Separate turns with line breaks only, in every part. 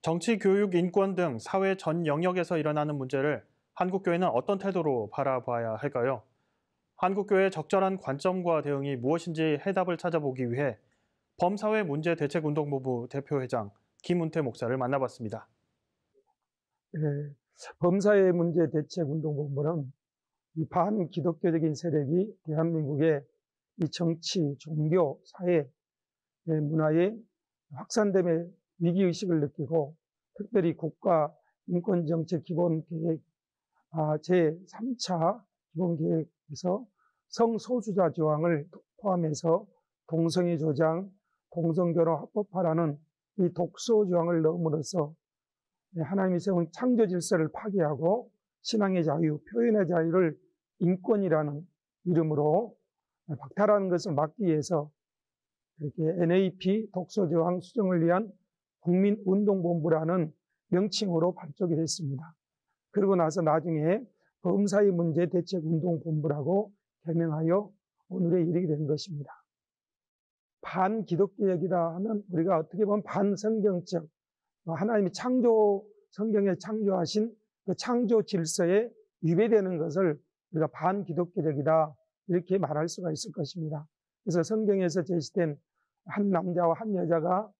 정치, 교육, 인권 등 사회 전 영역에서 일어나는 문제를 한국교회는 어떤 태도로 바라봐야 할까요? 한국교회의 적절한 관점과 대응이 무엇인지 해답을 찾아보기 위해 범사회문제대책운동본부 대표회장 김운태 목사를 만나봤습니다.
예, 범사회문제대책운동본부는 이 반기독교적인 세력이 대한민국의 이 정치, 종교, 사회, 문화의 확산됨에 위기의식을 느끼고 특별히 국가 인권정책 기본계획 제3차 기본계획에서 성소수자 조항을 포함해서 동성애 조장, 동성결혼 합법화라는 이 독소 조항을 넣음으로써 하나님이 세운 창조 질서를 파괴하고 신앙의 자유, 표현의 자유를 인권이라는 이름으로 박탈하는 것을 막기 위해서 이렇게 NAP 독소조항 수정을 위한 국민운동본부라는 명칭으로 발족이 됐습니다. 그리고 나서 나중에 범사회문제대책운동본부라고 개명하여 오늘에 이르게 된 것입니다. 반기독교적이다 하면 우리가 어떻게 보면 반성경적, 하나님이 성경에 창조하신 그 창조 질서에 위배되는 것을 우리가 반기독교적이다 이렇게 말할 수가 있을 것입니다. 그래서 성경에서 제시된 한 남자와 한 여자가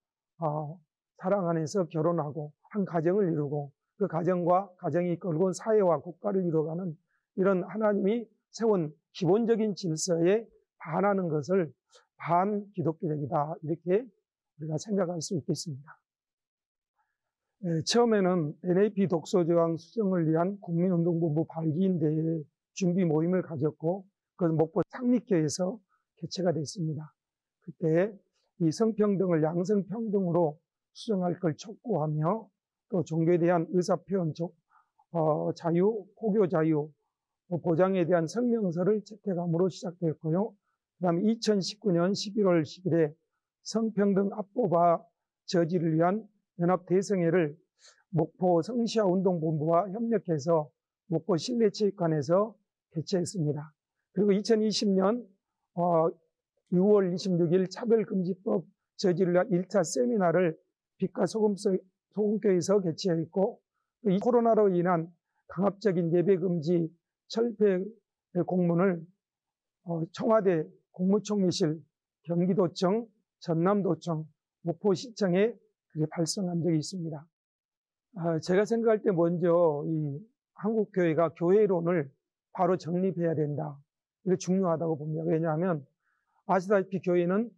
사랑 안에서 결혼하고 한 가정을 이루고 그 가정과 가정이 이끌고 사회와 국가를 이루어가는 이런 하나님이 세운 기본적인 질서에 반하는 것을 반기독교적이다 이렇게 우리가 생각할 수 있겠습니다. 처음에는 NAP 독소조항 수정을 위한 국민운동본부 발기인대회 준비 모임을 가졌고 그 목포 상립교에서 개최가 됐습니다. 그때 이 성평등을 양성평등으로 수정할 걸 촉구하며 또 종교에 대한 의사표현 자유, 포교 자유 보장에 대한 성명서를 채택함으로 시작되었고요. 그 다음에 2019년 11월 10일에 성평등 합법화 저지를 위한 연합대성회를 목포 성시아운동본부와 협력해서 목포 실내체육관에서 개최했습니다. 그리고 2020년 6월 26일 차별금지법 저지를 위한 1차 세미나를 빛과 소금교에서 개최했고 이 코로나로 인한 강압적인 예배금지 철폐 공문을 청와대 국무총리실, 경기도청, 전남도청, 목포시청에 발송한 적이 있습니다. 제가 생각할 때 먼저 이 한국교회가 교회론을 바로 정립해야 된다. 이게 중요하다고 봅니다. 왜냐하면 아시다시피 교회는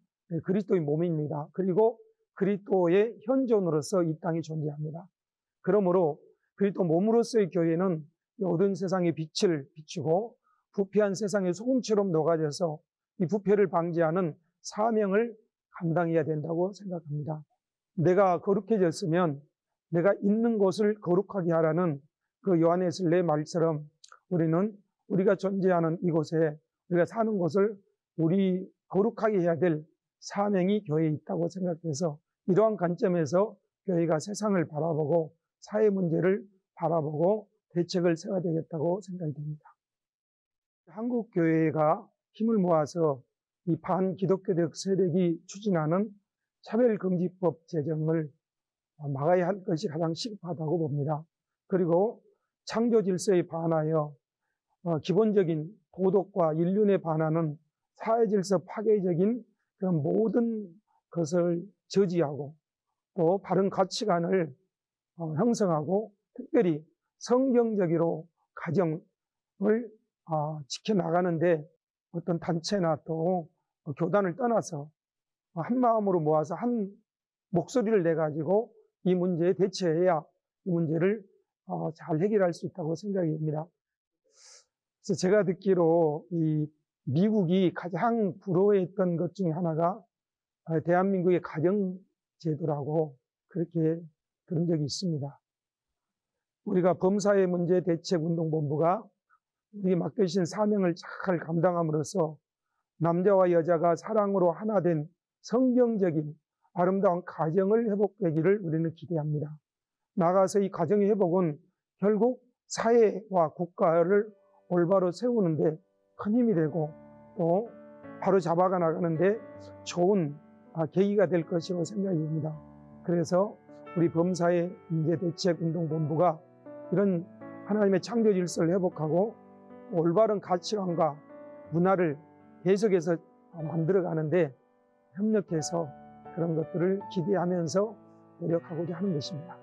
그리스도의 몸입니다. 그리고 그리스도의 현존으로서 이 땅에 존재합니다. 그러므로 그리스도 몸으로서의 교회는 어두운 세상의 빛을 비추고 부패한 세상의 소금처럼 녹아져서 이 부패를 방지하는 사명을 감당해야 된다고 생각합니다. 내가 거룩해졌으면 내가 있는 곳을 거룩하게 하라는 그 요한에슬레의 말처럼 우리는 우리가 존재하는 이곳에 우리가 사는 곳을 우리 거룩하게 해야 될 사명이 교회에 있다고 생각해서 이러한 관점에서 교회가 세상을 바라보고 사회 문제를 바라보고 대책을 세워야 되겠다고 생각이 됩니다. 한국교회가 힘을 모아서 이 반기독교적 세력이 추진하는 차별금지법 제정을 막아야 할 것이 가장 시급하다고 봅니다. 그리고 창조 질서에 반하여 기본적인 도덕과 인륜에 반하는 사회질서 파괴적인 그런 모든 것을 저지하고 또 바른 가치관을 형성하고 특별히 성경적으로 가정을 지켜나가는데 어떤 단체나 또 교단을 떠나서 한 마음으로 모아서 한 목소리를 내가지고 이 문제에 대처해야 이 문제를 잘 해결할 수 있다고 생각이 듭니다. 그래서 제가 듣기로 이 미국이 가장 부러워했던 것 중에 하나가 대한민국의 가정제도라고 그렇게 들은 적이 있습니다. 우리가 범사회문제대책운동본부가 우리 맡겨주신 사명을 잘 감당함으로써 남자와 여자가 사랑으로 하나 된 성경적인 아름다운 가정을 회복되기를 우리는 기대합니다. 나아가서 이 가정의 회복은 결국 사회와 국가를 올바로 세우는데 큰 힘이 되고 또 바로 잡아가 나가는데 좋은 계기가 될 것이라고 생각이 듭니다. 그래서 우리 범사의 문제대책운동본부가 이런 하나님의 창조 질서를 회복하고 올바른 가치관과 문화를 계속해서 만들어가는데 협력해서 그런 것들을 기대하면서 노력하고자 하는 것입니다.